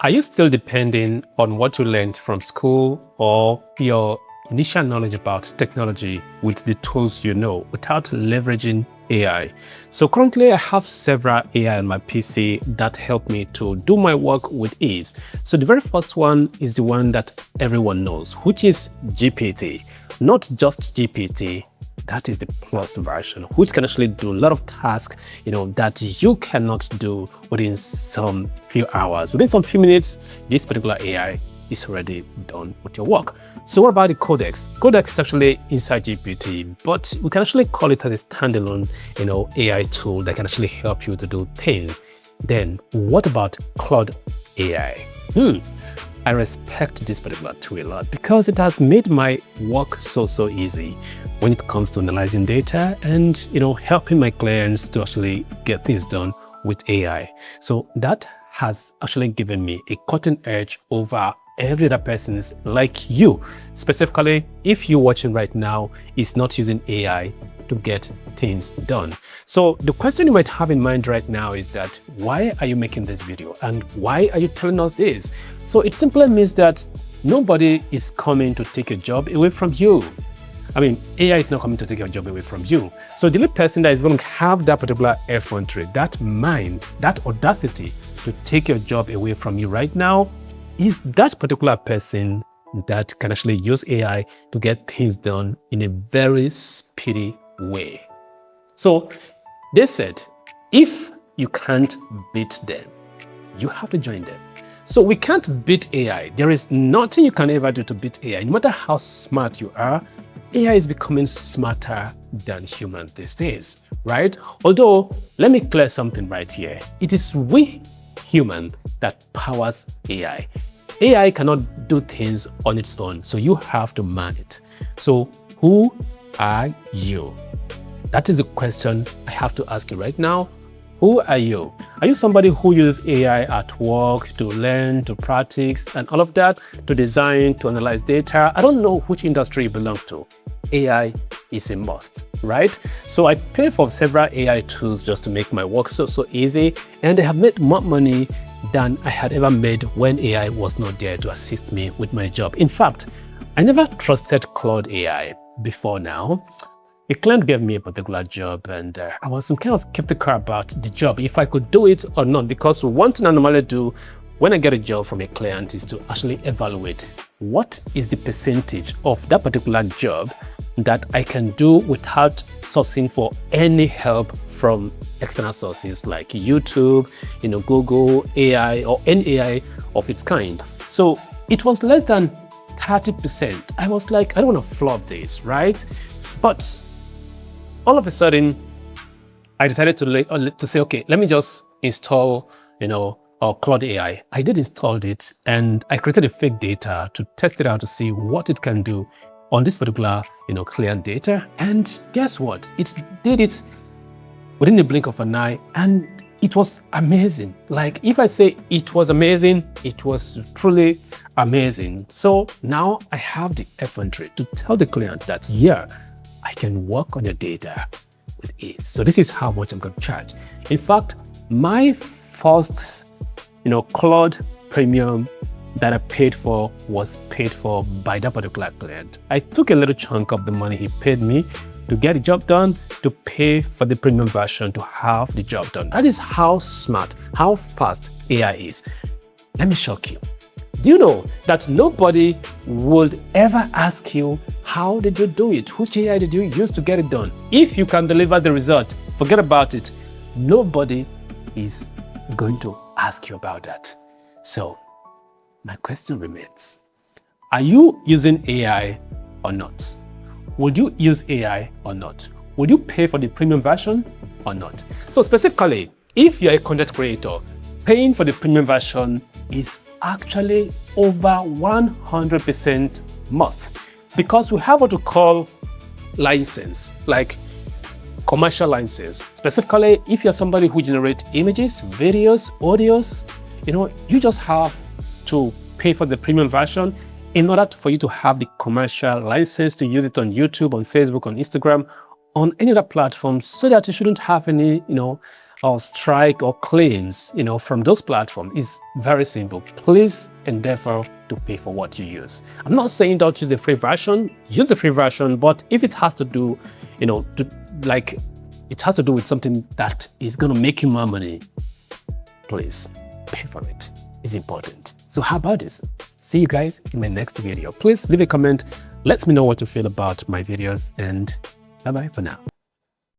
Are you still depending on what you learned from school or your initial knowledge about technology with the tools you know without leveraging AI? So currently I have several AI on my PC that help me to do my work with ease. So the very first one is the one that everyone knows, which is GPT. Not just GPT, that is the plus version, which can actually do a lot of tasks, that you cannot do within some few hours. Within some few minutes, this particular AI is already done with your work. So what about the Codex? Codex is actually inside GPT, but we can actually call it as a standalone, AI tool that can actually help you to do things. Then what about Claude AI? I respect this particular tool a lot because it has made my work so easy when it comes to analyzing data and helping my clients to actually get things done with AI. So that has actually given me a cutting edge over every other person like you. Specifically, if you're watching right now is not using AI to get things done. So the question you might have in mind right now is that why are you making this video and why are you telling us this? So it simply means that nobody is coming to take a job away from you. I mean, AI is not coming to take your job away from you. So the only person that is going to have that particular effrontery, that mind, that audacity to take your job away from you right now is that particular person that can actually use AI to get things done in a very speedy way. So they said, if you can't beat them, you have to join them. So we can't beat AI. There is nothing you can ever do to beat AI. No matter how smart you are, AI is becoming smarter than humans these days, right? Although, let me clear something right here. It is we human that powers AI. AI cannot do things on its own, so you have to man it. So who are you? That is the question I have to ask you right now. Who are you? Are you somebody who uses AI at work to learn, to practice, and all of that, to design, to analyze data? I don't know which industry you belong to. AI is a must, right? So I pay for several AI tools just to make my work so easy, and they have made more money than I had ever made when AI was not there to assist me with my job. In fact, I never trusted Claude AI before now. A client gave me a particular job and I was kind of skeptical about the job, if I could do it or not, because one thing I normally do when I get a job from a client is to actually evaluate what is the percentage of that particular job that I can do without sourcing for any help from external sources like YouTube, Google, AI, or any AI of its kind. So it was less than 30%. I was like, I don't want to flop this, right? But all of a sudden, I decided to say, okay, let me just install, Claude AI. I did install it and I created a fake data to test it out to see what it can do on this particular, client data. And guess what? It did it within the blink of an eye and it was amazing. Like if I say it was amazing, it was truly amazing. So now I have the effrontery to tell the client that, yeah, I can work on your data with ease. So this is how much I'm going to charge. In fact, my first, Claude Premium that I paid for was paid for by that particular client. I took a little chunk of the money he paid me to get the job done, to pay for the premium version to have the job done. That is how smart, how fast AI is. Let me shock you. Do you know that nobody would ever ask you, how did you do it? Which AI did you use to get it done? If you can deliver the result, forget about it. Nobody is going to ask you about that. So my question remains, are you using AI or not? Would you use AI or not? Would you pay for the premium version or not? So specifically, if you're a content creator, paying for the premium version is actually over 100% must, because we have what we call license, like commercial license. Specifically, if you're somebody who generates images, videos, audios, you just have to pay for the premium version in order for you to have the commercial license to use it on YouTube, on Facebook, on Instagram, on any other platform, so that you shouldn't have any, or strike or claims, from those platforms is very simple. Please endeavor to pay for what you use. I'm not saying don't use the free version, use the free version, but if it has to do, it has to do with something that is going to make you more money, please pay for it. It's important. So how about this? See you guys in my next video. Please leave a comment. Let me know what you feel about my videos, and bye-bye for now.